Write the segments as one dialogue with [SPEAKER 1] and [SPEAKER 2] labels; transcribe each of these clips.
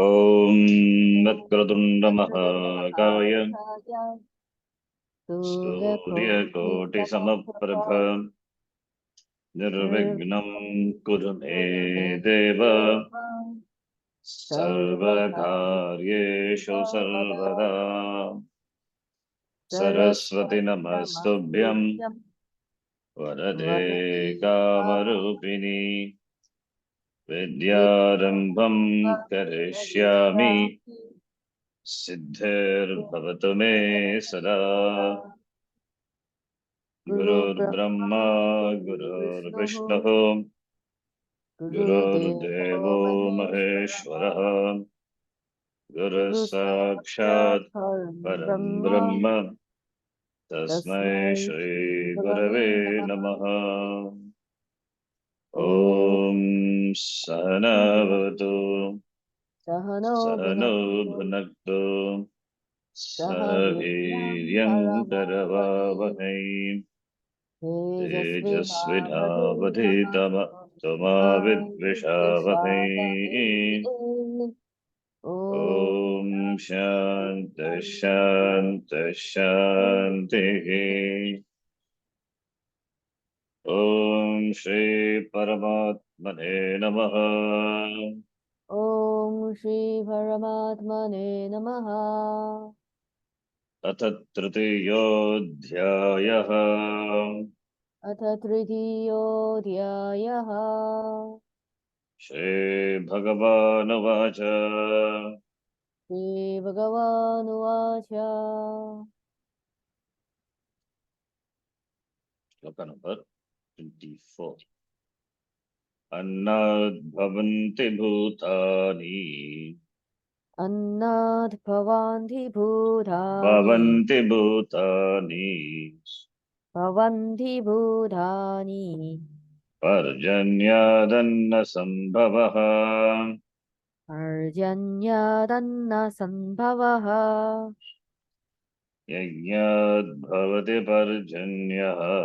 [SPEAKER 1] Om Vakratunda Mahakaya Surya Koti Samaprabha Nirvignam Kuru Me Deva Sarvakaryeshu Sarvada Saraswati Namastubhyam Varade Kamarupini Vidyarambham Karishyami Siddhir Bhavatu Me Sada Gurur Brahma Gurur Vishnu Gurur Devo Maheshwara Guru Sakshat Param Brahma Tasmai Shri Gurave Namaha. Om Sahana Bhavatu Sahano Bhunaktu Sahaviryam Karavavahai Tejasvidhavadhitama Tamavidvishavahai. Om Shanti Shanti Shanti. Om Shri Paramatmane Namaha.
[SPEAKER 2] Om Shri Paramatmane Namaha.
[SPEAKER 1] Atha Tritiyodhyayaha.
[SPEAKER 2] Atha Tritiyodhyayaha.
[SPEAKER 1] Shri Bhagavanuvacha.
[SPEAKER 2] Shri Bhagavanuvacha.
[SPEAKER 1] Shloka number 24. Annad bhavanti bhutani.
[SPEAKER 2] Annad bhavanti bhutani.
[SPEAKER 1] Bhavanti bhutani.
[SPEAKER 2] Bhavanti bhutani.
[SPEAKER 1] Parjanyadanna sambhavaha.
[SPEAKER 2] Parjanyadanna sambhavaha.
[SPEAKER 1] Yajnad bhavati parjanyaha.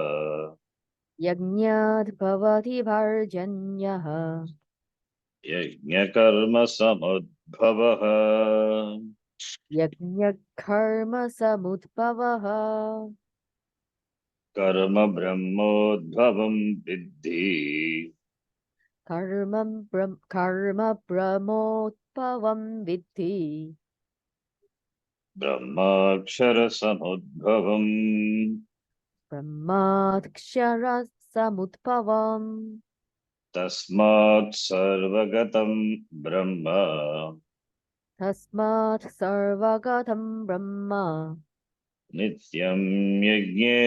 [SPEAKER 2] Yajnad bhavati parjanyaha.
[SPEAKER 1] Yajnakarma samudbhavaha.
[SPEAKER 2] Yajnakarma samudbhavaha.
[SPEAKER 1] Karma brahmodbhavam viddhi.
[SPEAKER 2] Karma brahmodbhavam viddhi.
[SPEAKER 1] Brahmakshara samudbhavam.
[SPEAKER 2] Brahmakshara samudbhavam.
[SPEAKER 1] Tasmat sarvagatam brahma.
[SPEAKER 2] Tasmat sarvagatam brahma.
[SPEAKER 1] Nityam yajne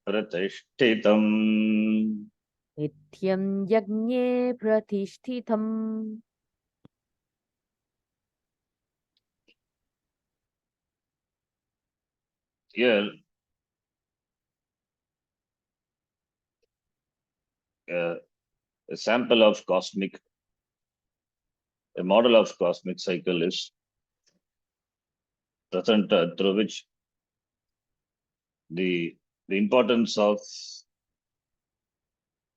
[SPEAKER 1] pratishtitam.
[SPEAKER 2] Nityam yajne pratishtitam.
[SPEAKER 1] Here, a sample of a model of cosmic cycle is presented through which the importance of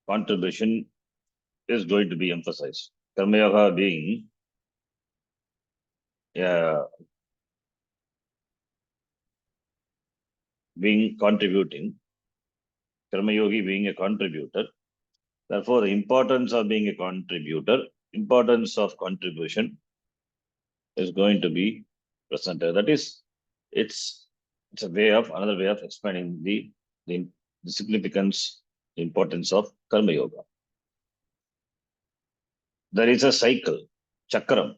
[SPEAKER 1] contribution is going to be emphasized. Karma Yoga being contributing, Karma Yogi being a contributor. Therefore, the importance of being a contributor, importance of contribution is going to be presented. That is, it's another way of explaining the significance, the importance of Karma Yoga. There is a cycle, chakram.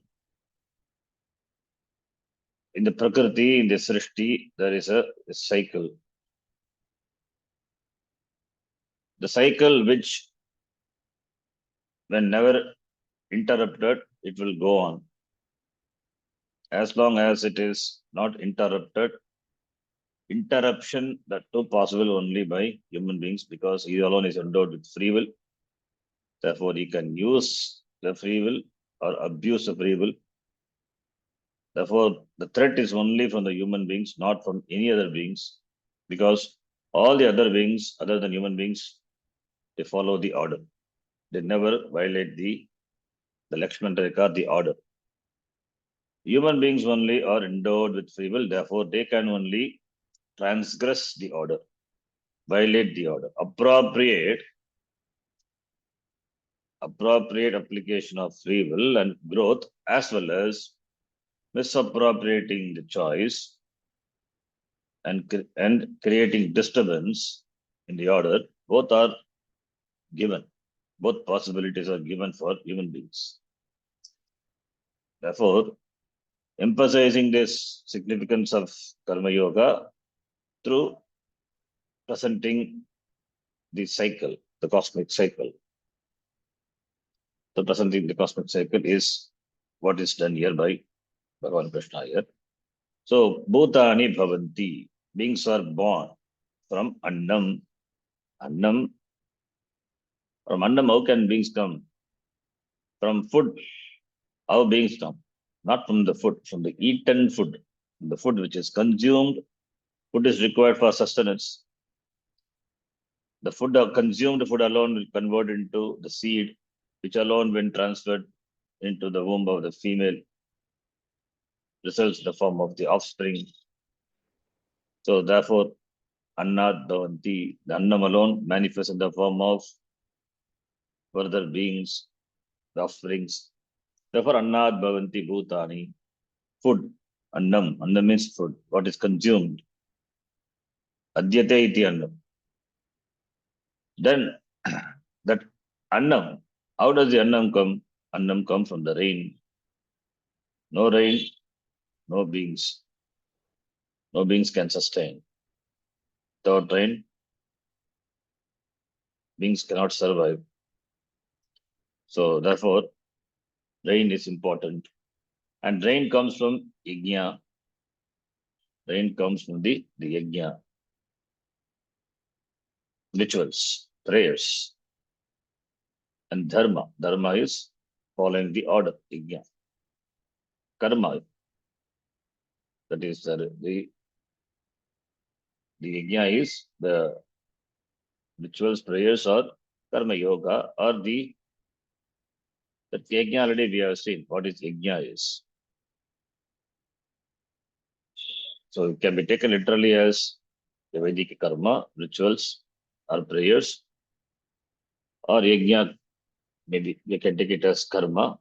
[SPEAKER 1] In the Prakriti, in the Srishti, there is a cycle. The cycle which, when never interrupted, it will go on. As long as it is not interrupted, interruption that too possible only by human beings because he alone is endowed with free will. Therefore, he can use the free will or abuse the free will. Therefore, the threat is only from the human beings, not from any other beings, because all the other beings, other than human beings, they follow the order. They never violate the Lakshman Rekha, the order. Human beings only are endowed with free will, therefore they can only transgress the order, violate the order. Appropriate application of free will and growth, as well as misappropriating the choice and creating disturbance in the order, both are given. Both possibilities are given for human beings. Therefore, emphasizing this significance of Karma Yoga through presenting the cycle, the cosmic cycle. So presenting the cosmic cycle is what is done here by Bhagavan Krishna here. So, Bhutani Bhavanti, beings are born from Annam. Annam, from Annam, how can beings come? From food, how beings come? Not from the food, from the eaten food. The food which is consumed, food is required for sustenance. The food consumed food alone will convert into the seed, which alone, when transferred into the womb of the female, results in the form of the offspring. So therefore, Annat Bhavanti, the Annam alone manifests in the form of further beings, the offsprings. Therefore, Annat Bhavanti Bhutani, food, Annam. Annam means food, what is consumed. Adyate iti Annam. Then that Annam, how does the Annam come? Annam comes from the rain. No rain, no beings. No beings can sustain. Without rain, beings cannot survive. So therefore, rain is important. And rain comes from yajna. Rain comes from the yajna. Rituals, prayers, and dharma. Dharma is following the order, yajna. Karma, that is the yajna is the rituals, prayers, or karma yoga, or the that yajna already we have seen what is yajna is. So it can be taken literally as the Vedic karma, rituals, or prayers, or yajna, maybe we can take it as karma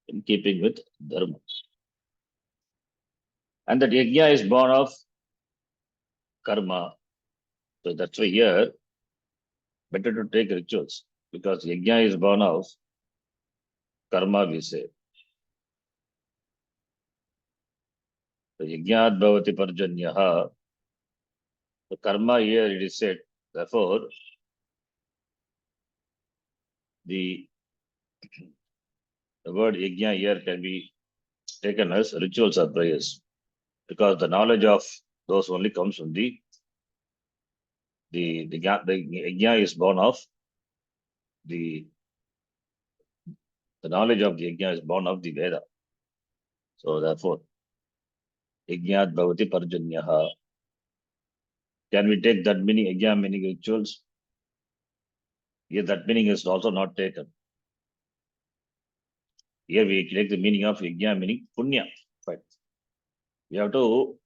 [SPEAKER 1] in keeping with dharma. And that yajna is born of karma. So that's why here, better to take rituals, because yajna is born of karma, we say. So yajnat bhavati parjanyaha. The karma here it is said. Therefore, the word yajna here can be taken as rituals or prayers, because the knowledge of those only comes from the yajna is born of the knowledge of the yajna is born of the Veda. So therefore, yajnat bhavati parjanyaha. Can we take that meaning, yajna meaning rituals? Here that meaning is also not taken. Here we take the meaning of yajna meaning punya. Fine. We have to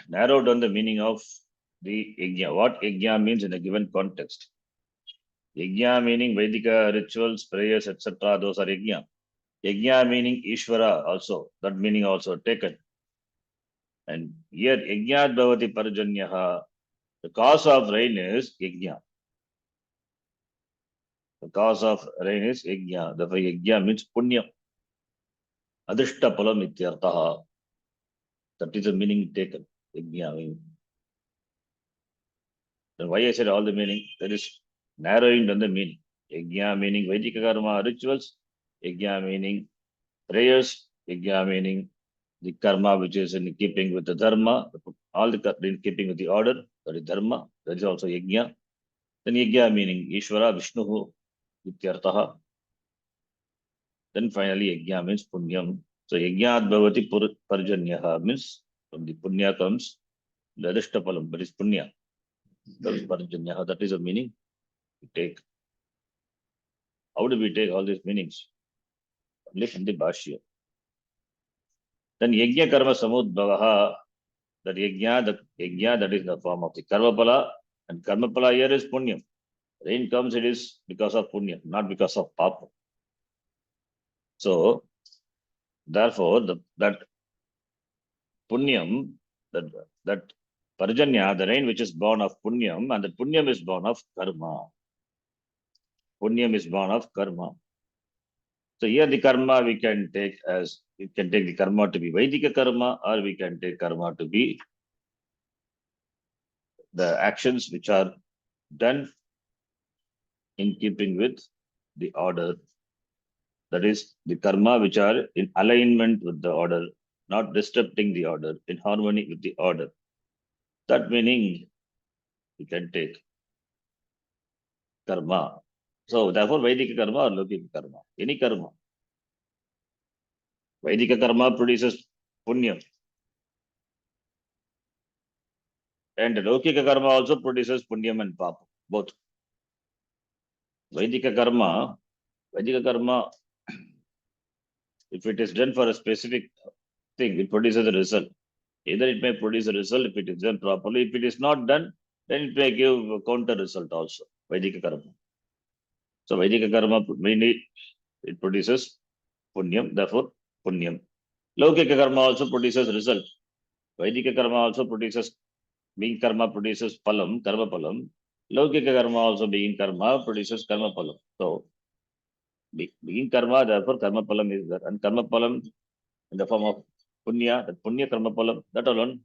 [SPEAKER 1] narrow down the meaning of the yajna. What yajna means in a given context. Yajna meaning Vedika rituals, prayers, etc. Those are yajna. Yajna meaning Ishvara also. That meaning also taken. And here yajnat bhavati parajanyaha. The cause of rain is yajna. The cause of rain is yajna. Therefore yajna means punya. Adishta palam ityartaha. That is the meaning taken. Yajna meaning. Then why I said all the meaning? There is narrowing down the meaning. Yajna meaning Vedika karma rituals. Yajna meaning prayers. Yajna meaning the karma which is in keeping with the dharma. All the in keeping with the order. That is dharma. That is also yajna. Then yajna meaning Ishvara, Vishnu, ityartaha. Then finally yajna means punyam. So yajnat bhavati parjanyaha means from the punya comes the adishtapalam, that is punya. That is parjanyaha. That is the meaning we take. How do we take all these meanings? Only from the Bhashya. Then yajna karma samudbhavaha, that yajna that is the form of the karmapala, and karmapala here is punyam. Rain comes, it is because of punya, not because of papa. So, therefore, that punyam, that parjanya, the rain which is born of punyam, and the punyam is born of karma. Punyam is born of karma. So here the karma we can take the karma to be Vaidika karma, or we can take karma to be the actions which are done in keeping with the order. That is the karma which are in alignment with the order, not disrupting the order, in harmony with the order. That meaning we can take karma. So therefore Vaidika karma or Lokika karma, any karma. Vaidika karma produces punya, and Lokika karma also produces punyam and papa, both. Vaidika karma, if it is done for a specific thing, it produces a result. Either it may produce a result if it is done properly. If it is not done, then it may give a counter result also. Vaidika karma. So Vaidika karma mainly it produces punyam, therefore punyam. Laukika karma also produces result. Vaidika karma also produces, being karma produces palam, karma palam. Laukika karma also being karma produces karma palam. So being karma, therefore karma palam is there. And karma palam in the form of punya, that punya karma palam, that alone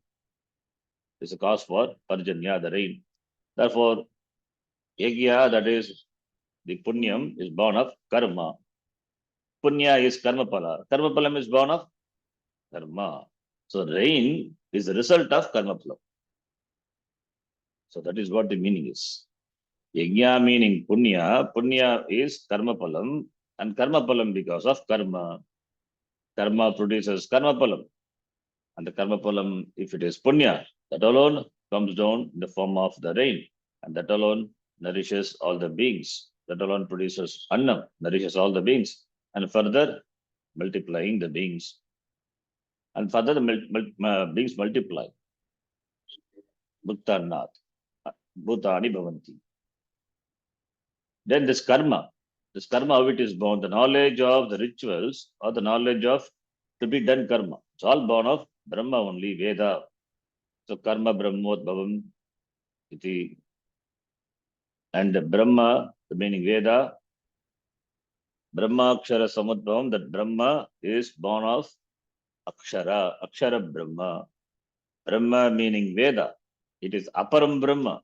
[SPEAKER 1] is a cause for parjanya, the rain. Therefore, yajna, that is the punyam, is born of karma. Punya is karma pala. Karma palam is born of karma. So rain is the result of karma palam. So that is what the meaning is. Yajna meaning punya. Punya is karma palam, and karma palam because of karma. Karma produces karma palam. And the karma palam, if it is punya, that alone comes down in the form of the rain. And that alone nourishes all the beings. That alone produces annam, nourishes all the beings. And further multiplying the beings. And further the beings multiply. Bhutanat. Bhutani bhavanti. Then this karma, how it is born, the knowledge of the rituals or the knowledge of to be done karma. It's all born of Brahma only, Veda. So karma brahmot bhavam iti. And the Brahma, the meaning Veda, Brahma Akshara Samudbhavam, that Brahma is born of Akshara, Akshara Brahma. Brahma meaning Veda. It is Aparam Brahma,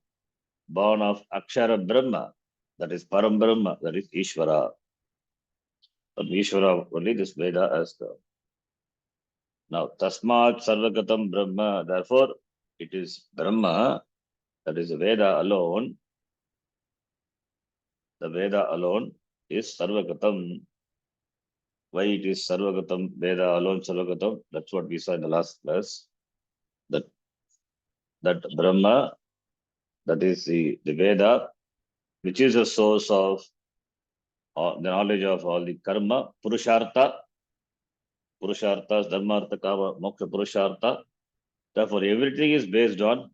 [SPEAKER 1] born of Akshara Brahma. That is Param Brahma, that is Ishvara. But Ishvara only this Veda as the. Now, Tasmat Sarvagatam Brahma, therefore, it is Brahma, that is the Veda alone. The Veda alone is Sarvagatam. Why it is Sarvagatam, Veda alone Sarvagatam? That's what we saw in the last class. That Brahma, that is the Veda, which is a source of the knowledge of all the karma, Purushartha, Purusharthas, Dharma, Artha, Kama, Moksha, Purushartha. Therefore, everything is based on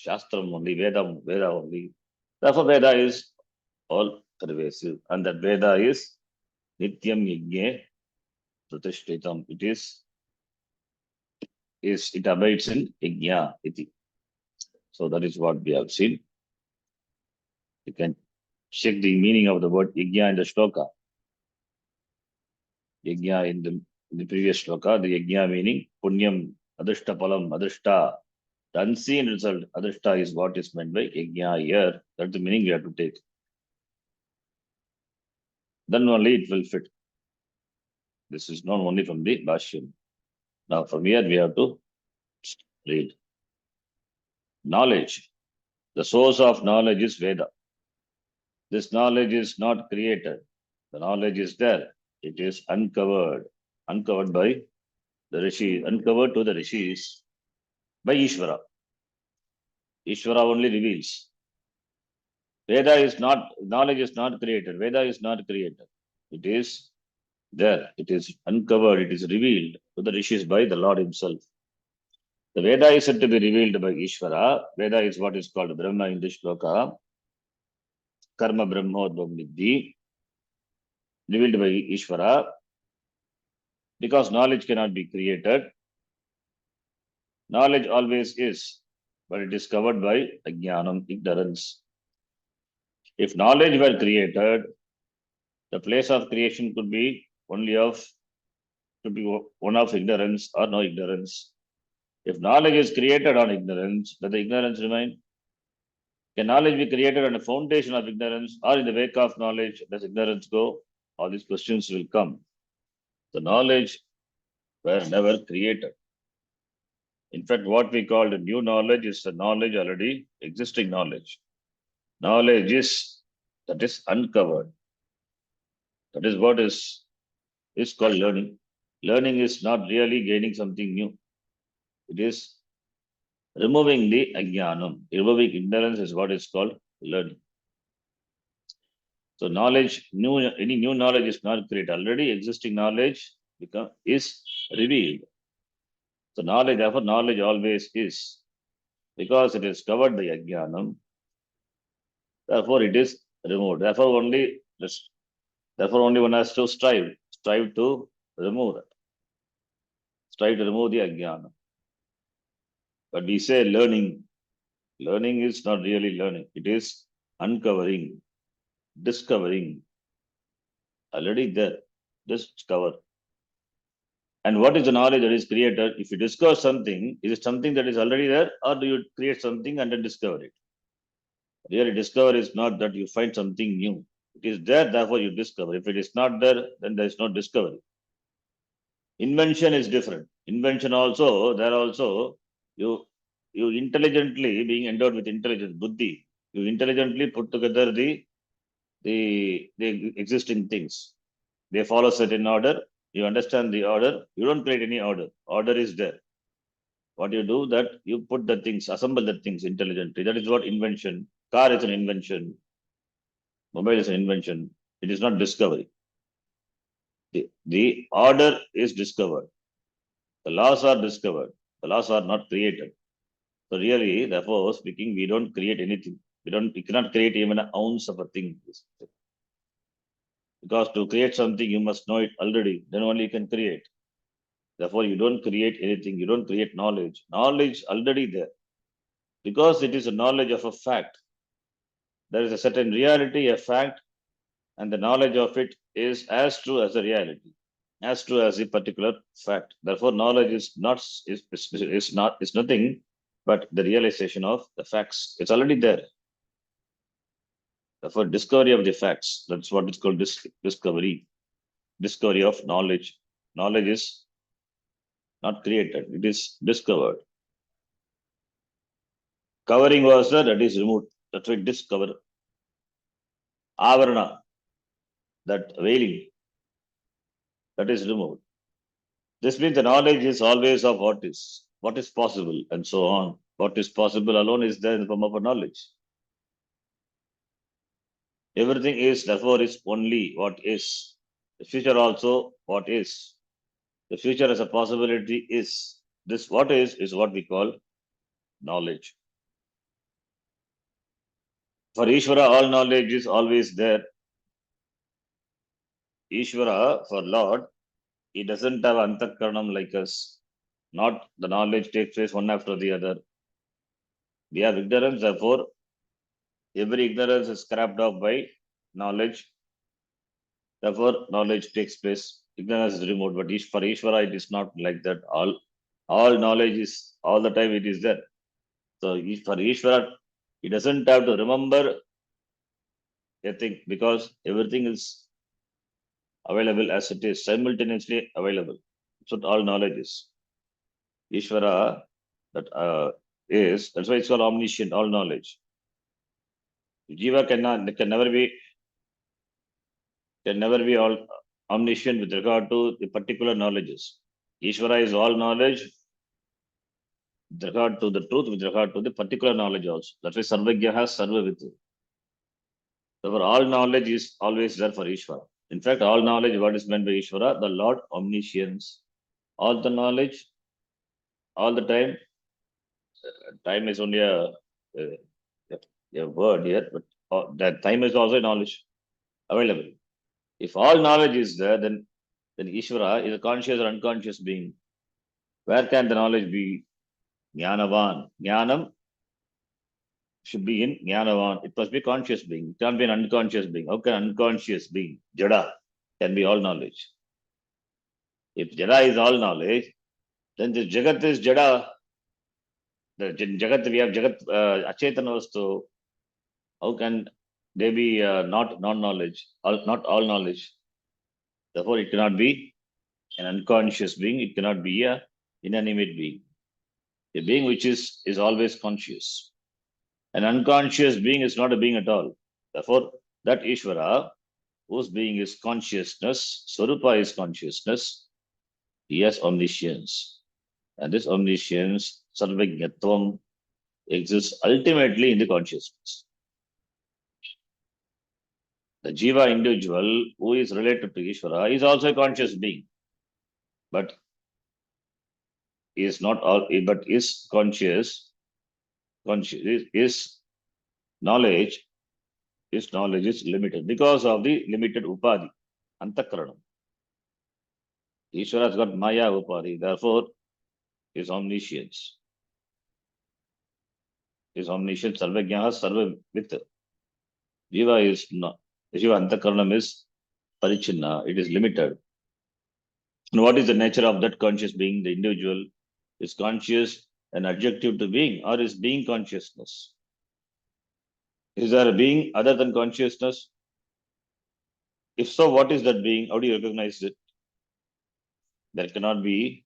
[SPEAKER 1] Shastram only, Veda only. Therefore, Veda is all pervasive. And that Veda is Nityam Yajne Pratishtitam. It abides in Yajna iti. So that is what we have seen. You can check the meaning of the word Yajna in the shloka. Yajna in the previous shloka, the Yajna meaning Punyam, Adrishta Palam, Adrishta. The unseen result, Adrishta is what is meant by Yajna here. That's the meaning we have to take. Then only it will fit. This is not only from the Bhashyam. Now from here we have to read. Knowledge. The source of knowledge is Veda. This knowledge is not created. The knowledge is there. It is uncovered. Uncovered by the Rishis. Uncovered to the Rishis by Ishvara. Ishvara only reveals. Veda is not, knowledge is not created. Veda is not created. It is there. It is uncovered, it is revealed to the rishis by the Lord himself. The Veda is said to be revealed by Ishvara. Veda is what is called Brahma in this shloka. Karma Brahmodvam Vidhi, revealed by Ishvara. Because knowledge cannot be created, knowledge always is, but it is covered by ajnanam, ignorance. If knowledge were created, the place of creation could be only of, could be one of ignorance or no ignorance. If knowledge is created on ignorance, does the ignorance remain? Can knowledge be created on a foundation of ignorance, or in the wake of knowledge, does ignorance go? All these questions will come. The knowledge were never created. In fact, what we call the new knowledge is the knowledge already existing knowledge. Knowledge is that is uncovered. That is what is called learning. Learning is not really gaining something new. It is removing the ajnanam. Removing ignorance is what is called learning. So knowledge, any new knowledge is not created. Already existing knowledge is revealed. So knowledge, therefore, knowledge always is. Because it is covered by ajnanam, therefore it is removed. Therefore only one has to strive to remove it. Strive to remove the ajnana. But we say learning. Learning is not really learning. It is uncovering, discovering. Already there. Discover. And what is the knowledge that is created? If you discover something, is it something that is already there, or do you create something and then discover it? Really, discover is not that you find something new. It is there, therefore you discover. If it is not there, then there is no discovery. Invention is different. Invention also, there also, you intelligently, being endowed with intelligence, buddhi, you intelligently put together the existing things. They follow certain order. You understand the order. You don't create any order. Order is there. What you do that you put the things, assemble the things intelligently. That is what invention. Car is an invention. Mobile is an invention. It is not discovery. The order is discovered. The laws are discovered. The laws are not created. So really, therefore, speaking, we don't create anything. We cannot create even an ounce of a thing. Because to create something, you must know it already. Then only you can create. Therefore, you don't create anything. You don't create knowledge. Knowledge already there. Because it is a knowledge of a fact. There is a certain reality, a fact, and the knowledge of it is as true as the reality, as true as the particular fact. Therefore, knowledge is nothing but the realization of the facts. It's already there. Therefore, discovery of the facts. That's what is called discovery. Discovery of knowledge. Knowledge is not created, it is discovered. Covering was there, that is removed. That's why discover. Avarana, that veiling, that is removed. This means the knowledge is always of what is possible, and so on. What is possible alone is there in the form of a knowledge. Everything is, therefore, is only what is. The future also what is. The future as a possibility is. This what is what we call knowledge. For Ishvara, all knowledge is always there. Ishvara, for Lord, he doesn't have antakaranam like us. Not the knowledge takes place one after the other. We have ignorance, therefore, every ignorance is scrapped off by knowledge. Therefore, knowledge takes place. Ignorance is removed. But for Ishvara, it is not like that. All knowledge is all the time it is there. So for Ishvara, he doesn't have to remember a thing because everything is available as it is, simultaneously available. That's what all knowledge is. Ishvara, that's why it's called omniscient, all knowledge. Jiva can never be all omniscient with regard to the particular knowledges. Ishvara is all knowledge with regard to the truth, with regard to the particular knowledge also. That's why Sarvagya has Sarva with. Therefore, all knowledge is always there for Ishvara. In fact, all knowledge, what is meant by Ishvara? The Lord omniscience. All the knowledge, all the time. Time is only a word here, but that time is also knowledge available. If all knowledge is there, then Ishvara is a conscious or unconscious being. Where can the knowledge be? Jnanavan. Jnanam should be in Jnanavan. It must be conscious being. It can't be an unconscious being. How can unconscious being, Jada, can be all knowledge? If Jada is all knowledge, then the Jagat is Jada. The Jagat, we have Jagat, Achetana Vastu. How can they be not non-knowledge, not all knowledge? Therefore, it cannot be an unconscious being. It cannot be a inanimate being. A being which is always conscious. An unconscious being is not a being at all. Therefore, that Ishvara, whose being is consciousness, Swarupa is consciousness, he has omniscience. And this omniscience, Sarvajnatvam, exists ultimately in the consciousness. The Jiva individual who is related to Ishvara is also a conscious being, but is not all, but is conscious. His knowledge is limited because of the limited upadhi, antakaranam. Ishvara has got maya upadhi, therefore his omniscience. His omniscience, sarvajnaha, sarvavit. Jiva is not, Jiva antakaranam is parichinna, it is limited. And what is the nature of that conscious being? The individual is conscious an adjective to being, or is being consciousness? Is there a being other than consciousness? If so, what is that being? How do you recognize it? There cannot be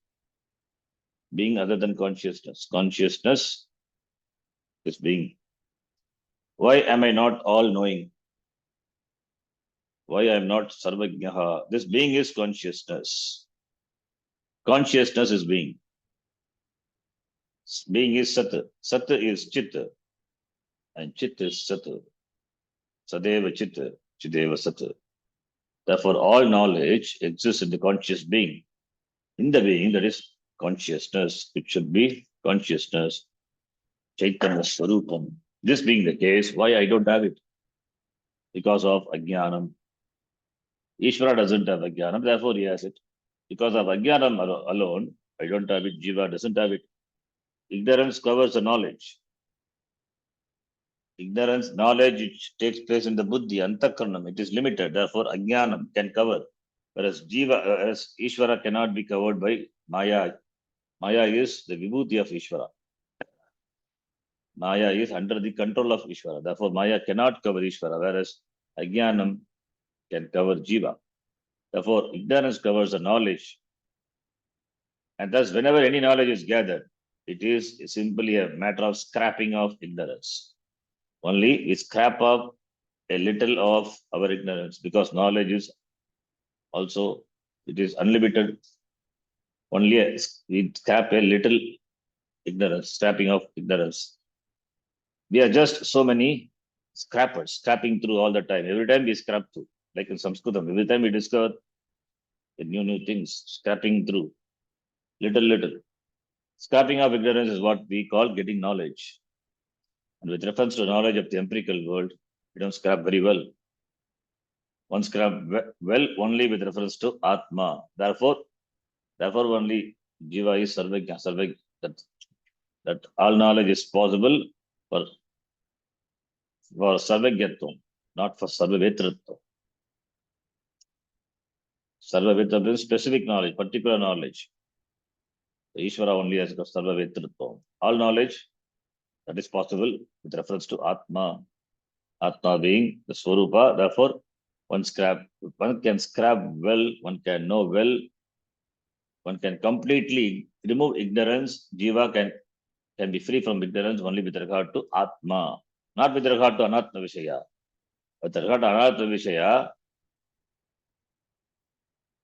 [SPEAKER 1] being other than consciousness. Consciousness is being. Why am I not all knowing? Why I am not sarvajnaha? This being is consciousness. Consciousness is being. Being is sat. Sat is chit. And chit is sat. Sadeva chit. Chideva sat. Therefore, all knowledge exists in the conscious being. In the being, that is consciousness. It should be consciousness. Chaitanya Swarupam. This being the case, why I don't have it? Because of Ajnanam. Ishvara doesn't have Ajnanam, therefore he has it. Because of Ajnanam alone, I don't have it, Jiva doesn't have it. Ignorance covers the knowledge. Ignorance, knowledge, which takes place in the buddhi, antakaranam, it is limited. Therefore, Ajnanam can cover. Whereas Ishvara cannot be covered by Maya. Maya is the vibhuti of Ishvara. Maya is under the control of Ishvara. Therefore, Maya cannot cover Ishvara, whereas Ajnanam can cover Jiva. Therefore, ignorance covers the knowledge. And thus, whenever any knowledge is gathered, it is simply a matter of scrapping of ignorance. Only we scrap up a little of our ignorance because knowledge is also, it is unlimited. Only we scrap a little ignorance, scrapping of ignorance. We are just so many scrappers, scrapping through all the time. Every time we scrap through, like in Sanskritam, every time we discover new things, scrapping through, little. Scrapping of ignorance is what we call getting knowledge. And with reference to knowledge of the empirical world, we don't scrap very well. One scrap well only with reference to Atma. Therefore only Jiva is Sarvajna, that all knowledge is possible for Sarvajnatvam, not for Sarvavetratvam. Sarvavetratvam is specific knowledge, particular knowledge. The Ishvara only has got Sarvavetratvam. All knowledge that is possible with reference to Atma. Atma being the Swarupa, therefore one can scrap well, one can know well, one can completely remove ignorance. Jiva can be free from ignorance only with regard to Atma, not with regard to Anatma Vishaya. With regard to Anatma Vishaya,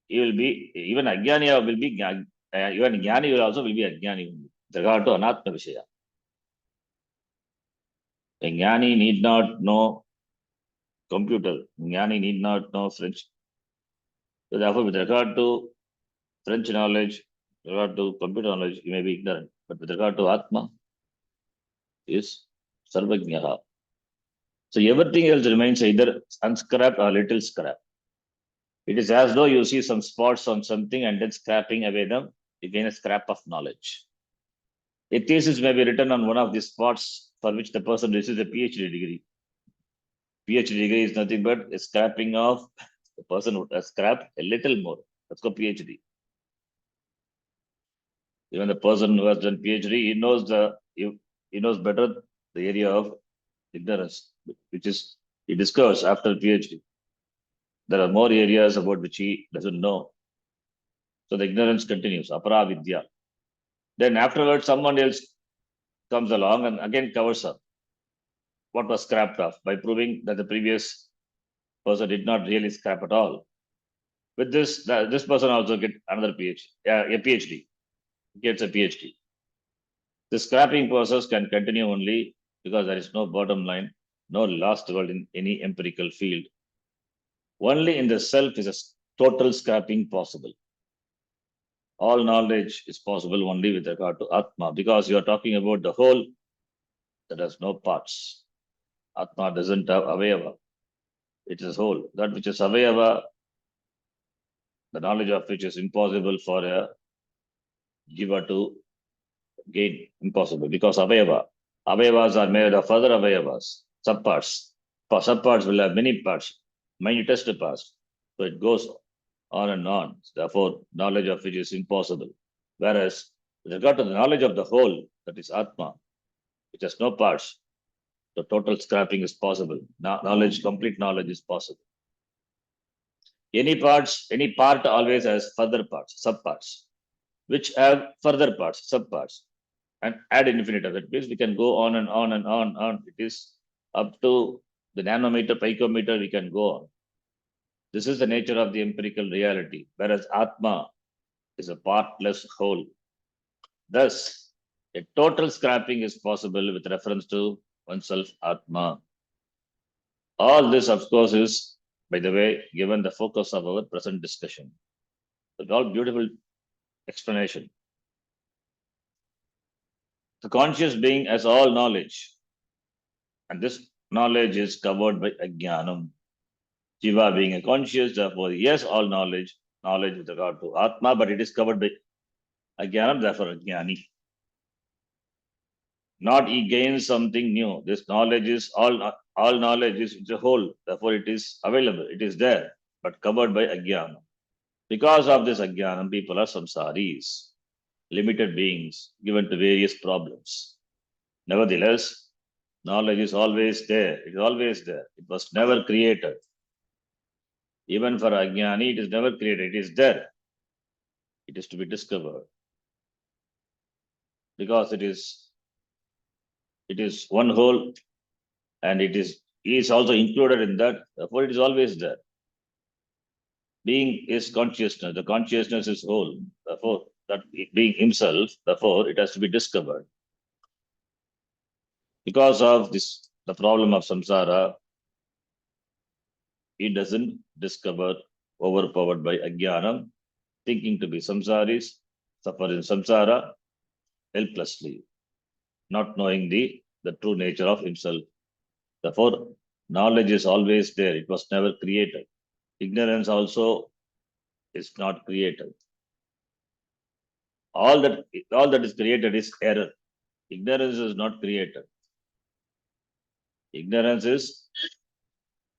[SPEAKER 1] he will be, even Ajnani will be, even Jnani will also be Ajnani with regard to Anatma Vishaya. A Jnani need not know computer. Jnani need not know French. So therefore, with regard to French knowledge, with regard to computer knowledge, you may be ignorant. But with regard to Atma, is Sarvajnaha. So everything else remains either unscrapped or little scrap. It is as though you see some spots on something and then scrapping away them, you gain a scrap of knowledge. A thesis may be written on one of these spots for which the person receives a PhD degree. PhD degree is nothing but a scrapping of the person who has scrapped a little more. That's called PhD. Even the person who has done PhD, he knows better the area of ignorance, which is he discovers after PhD. There are more areas about which he doesn't know. So the ignorance continues, apara vidya. Then afterwards, someone else comes along and again covers up what was scrapped off by proving that the previous person did not really scrap at all. With this, this person also get another PhD, a PhD, gets a PhD. The scrapping process can continue only because there is no bottom line, no last result in any empirical field. Only in the self is a total scrapping possible. All knowledge is possible only with regard to Atma because you are talking about the whole that has no parts. Atma doesn't have avayava. It is whole. That which is avayava, the knowledge of which is impossible for a jiva to gain. Impossible because avayavas are made of other avayavas, subparts. For subparts will have many parts, minutest parts. So it goes on and on. Therefore, knowledge of which is impossible. Whereas, with regard to the knowledge of the whole, that is Atma, which has no parts, the total scrapping is possible. Knowledge, complete knowledge is possible. Any part always has further parts, subparts, which have further parts, subparts, and ad infinitum. That means we can go on and on and on. It is up to the nanometer, picometer, we can go on. This is the nature of the empirical reality, whereas Atma is a partless whole. Thus, a total scrapping is possible with reference to oneself, Atma. All this, of course, is, by the way, given the focus of our present discussion. It's all beautiful explanation. The conscious being has all knowledge, and this knowledge is covered by ajnanam. Jiva being a conscious, therefore, yes, all knowledge with regard to Atma, but it is covered by ajnanam, therefore, ajnani. Not he gains something new. This knowledge is all knowledge is a whole, therefore, it is available, it is there, but covered by ajnanam. Because of this ajnanam, people are samsaris, limited beings given to various problems. Nevertheless, knowledge is always there. It is always there. It was never created. Even for ajnani, it is never created. It is there. It is to be discovered. Because it is one whole and it is also included in that. Therefore, it is always there. Being is consciousness. The consciousness is whole. Therefore, that being himself, therefore, it has to be discovered. Because of this, the problem of samsara, he doesn't discover, overpowered by ajnanam, thinking to be samsaris, suffer in samsara helplessly, not knowing the true nature of himself. Therefore, knowledge is always there. It was never created. Ignorance also is not created. All that is created is error. Ignorance is not created. Ignorance is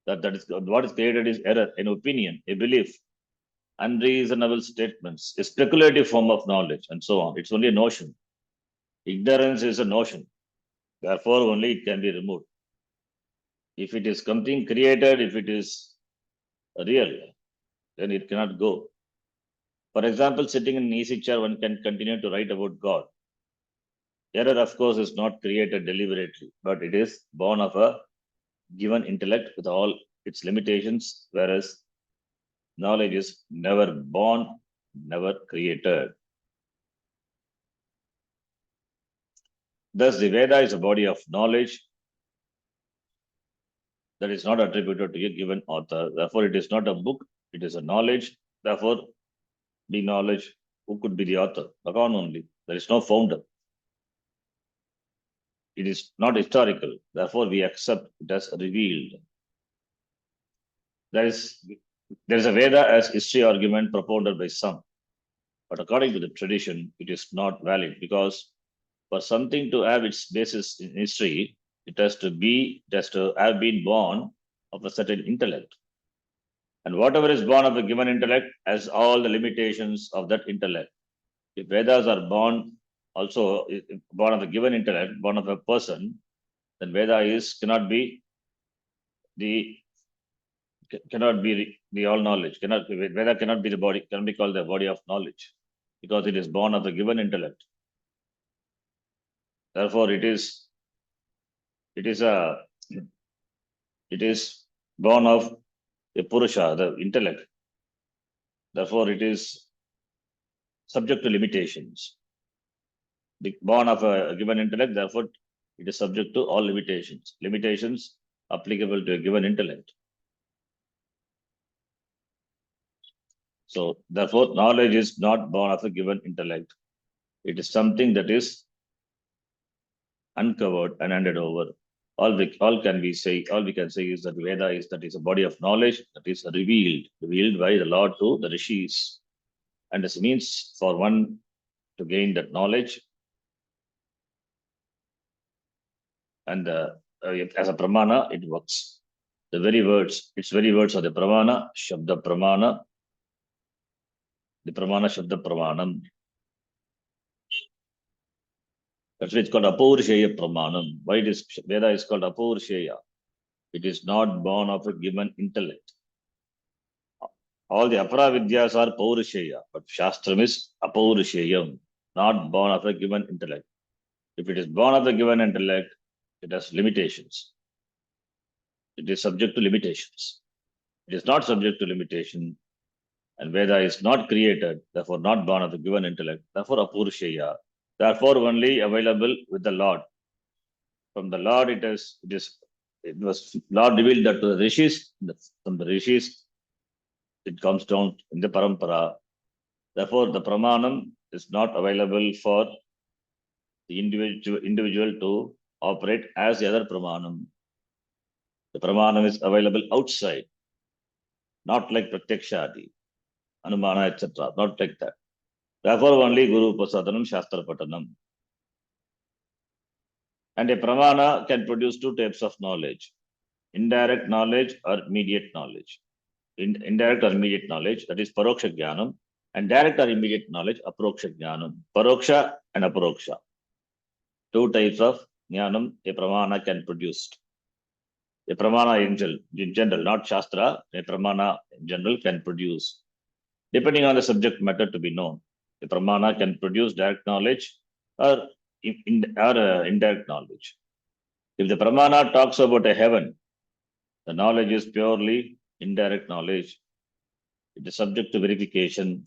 [SPEAKER 1] that is what is created is error, an opinion, a belief, unreasonable statements, a speculative form of knowledge, and so on. It's only a notion. Ignorance is a notion. Therefore, only it can be removed. If it is something created, if it is real, then it cannot go. For example, sitting in an easy chair, one can continue to write about God. Error, of course, is not created deliberately, but it is born of a given intellect with all its limitations, whereas knowledge is never born, never created. Thus, the Veda is a body of knowledge that is not attributed to a given author. Therefore, it is not a book, it is a knowledge Therefore, being knowledge, who could be the author? Bhagavan only. There is no founder. It is not historical. Therefore, we accept it as revealed. There is a Veda as history argument propounded by some, but according to the tradition, it is not valid because for something to have its basis in history, it has to have been born of a certain intellect. And whatever is born of a given intellect has all the limitations of that intellect. If Vedas are born also born of a given intellect, born of a person, then Veda cannot be the all knowledge. Veda cannot be the body, cannot be called the body of knowledge because it is born of a given intellect. Therefore, it is born of a Purusha, the intellect. Therefore, it is subject to limitations. Born of a given intellect, therefore, it is subject to all limitations. Limitations applicable to a given intellect. So, therefore, knowledge is not born of a given intellect. It is something that is uncovered and handed over. All we can say is that Veda is a body of knowledge that is revealed by the Lord to the rishis. And this means for one to gain that knowledge and as a pramana, it works. Its very words are the pramana, shabda pramana, the pramana, shabda pramanam. That's why it's called apaurisheya pramanam. Why Veda is called apaurisheya? It is not born of a given intellect. All the apara vidyas are paurisheya, but Shastram is apaurisheyam, not born of a given intellect. If it is born of a given intellect, it has limitations. It is subject to limitations. It is not subject to limitation, and Veda is not created, therefore not born of a given intellect, therefore apurusheya, therefore only available with the Lord. From the Lord, it was Lord revealed that to the rishis. From the rishis, it comes down in the parampara. Therefore, the pramanam is not available for the individual to operate as the other pramanam. The pramanam is available outside, not like pratyakshadi, anumana, etc. Not like that. Therefore, only Guru Upasadanam, Shastra Patanam. And a pramana can produce two types of knowledge: indirect knowledge or immediate knowledge. Indirect or immediate knowledge, that is paroksha jnanam, and direct or immediate knowledge, aproksha jnanam. Paroksha and aproksha. Two types of jnanam a pramana can produce. A pramana in general, not Shastra, a pramana in general can produce, depending on the subject matter to be known. A pramana can produce direct knowledge or indirect knowledge. If the pramana talks about a heaven, the knowledge is purely indirect knowledge. It is subject to verification.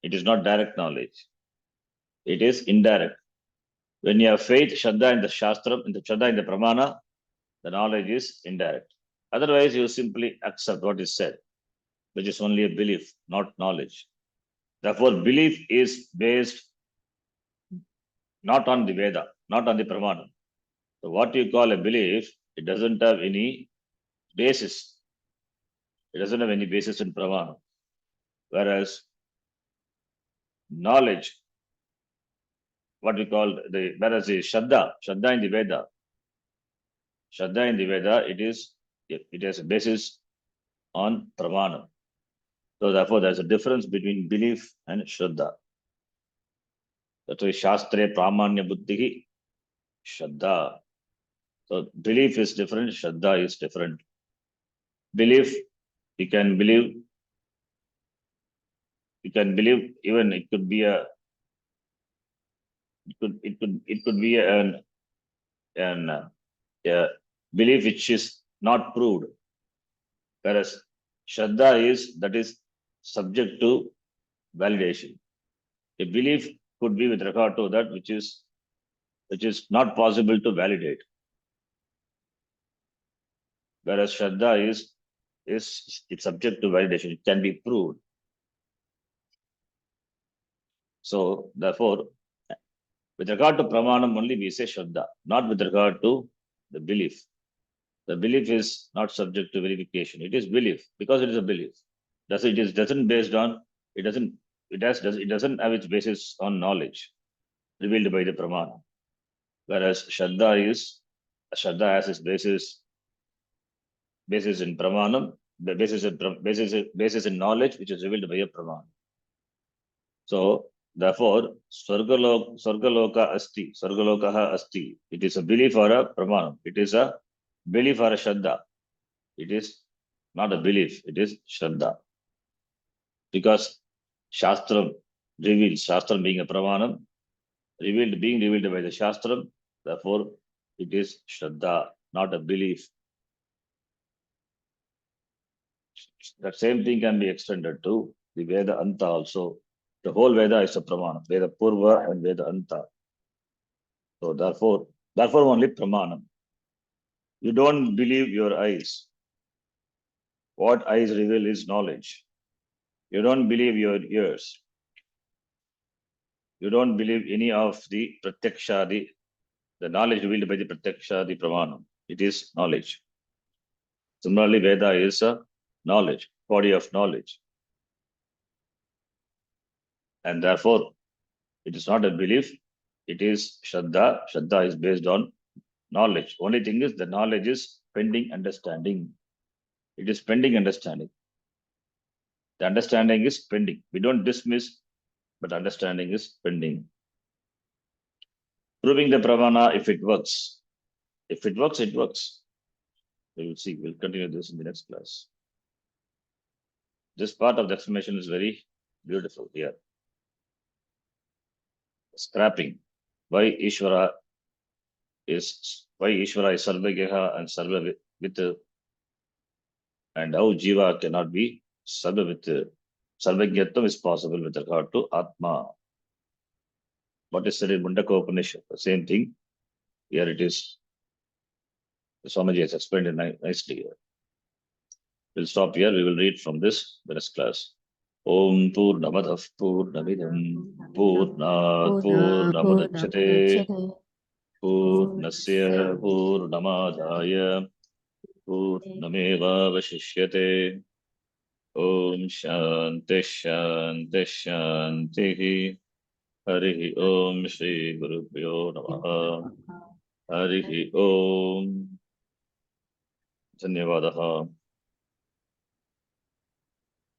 [SPEAKER 1] It is not direct knowledge. It is indirect. When you have faith, Shraddha in the Shastra, in the Shraddha in the pramana, the knowledge is indirect. Otherwise, you simply accept what is said, which is only a belief, not knowledge. Therefore, belief is based not on the Veda, not on the pramana. So what you call a belief, it doesn't have any basis. It doesn't have any basis in pramana. Whereas knowledge, whereas the Shraddha in the Veda, it has a basis on pramana. So therefore, there's a difference between belief and Shraddha. That's why Shastre Pramanya Buddhihi Shraddha. So belief is different, Shraddha is different. Belief, you can believe even it could be an belief which is not proved. Whereas Shraddha is subject to validation. A belief could be with regard to that which is not possible to validate. Whereas Shraddha is it's subject to validation. It can be proved. So therefore, with regard to pramanam only we say Shraddha, not with regard to the belief. The belief is not subject to verification. It is belief because it is a belief. Doesn't based on it doesn't it doesn't have its basis on knowledge revealed by the pramana. Whereas Shraddha has its basis in pramanam, the basis in knowledge which is revealed by a pramana. So therefore, Swargalokaha asti. It is a belief or a pramanam. It is a belief or a Shraddha. It is not a belief, it is Shraddha. Because Shastram reveals, Shastram being a pramanam, being revealed by the Shastram, therefore it is Shraddha, not a belief. That same thing can be extended to the Veda Anta also. The whole Veda is a pramanam, Veda Purva and Veda Anta. So therefore only pramanam. You don't believe your eyes. What eyes reveal is knowledge. You don't believe your ears. You don't believe any of the pratyakshadi, the knowledge revealed by the pratyakshadi pramanam. It is knowledge. Similarly, Veda is a knowledge, body of knowledge. And therefore, it is not a belief, it is Shraddha. Shraddha is based on knowledge. Only thing is the knowledge is pending understanding. It is pending understanding. The understanding is pending. We don't dismiss, but understanding is pending. Proving the pramana if it works. If it works, it works. We will see. We'll continue this in the next class. This part of the explanation is very beautiful here. Scrapping. Why Ishvara is Sarvagyaha and Sarva with and how Jiva cannot be Sarva with Sarvagyatvam is possible with regard to Atma. What is said in Mundaka Upanishad? The same thing. Here it is. Swamiji has explained it nicely here. We'll stop here. We will read from this the next class. Om Purnamadav Purnamidam Purnat Purnamudachyate Purnasya Purnamadaya Purnameva Vashishyate Om Shanti Shanti Shanti Harihi Om Shri Gurubhyo Namaha Harihi Om Dhanyavadaha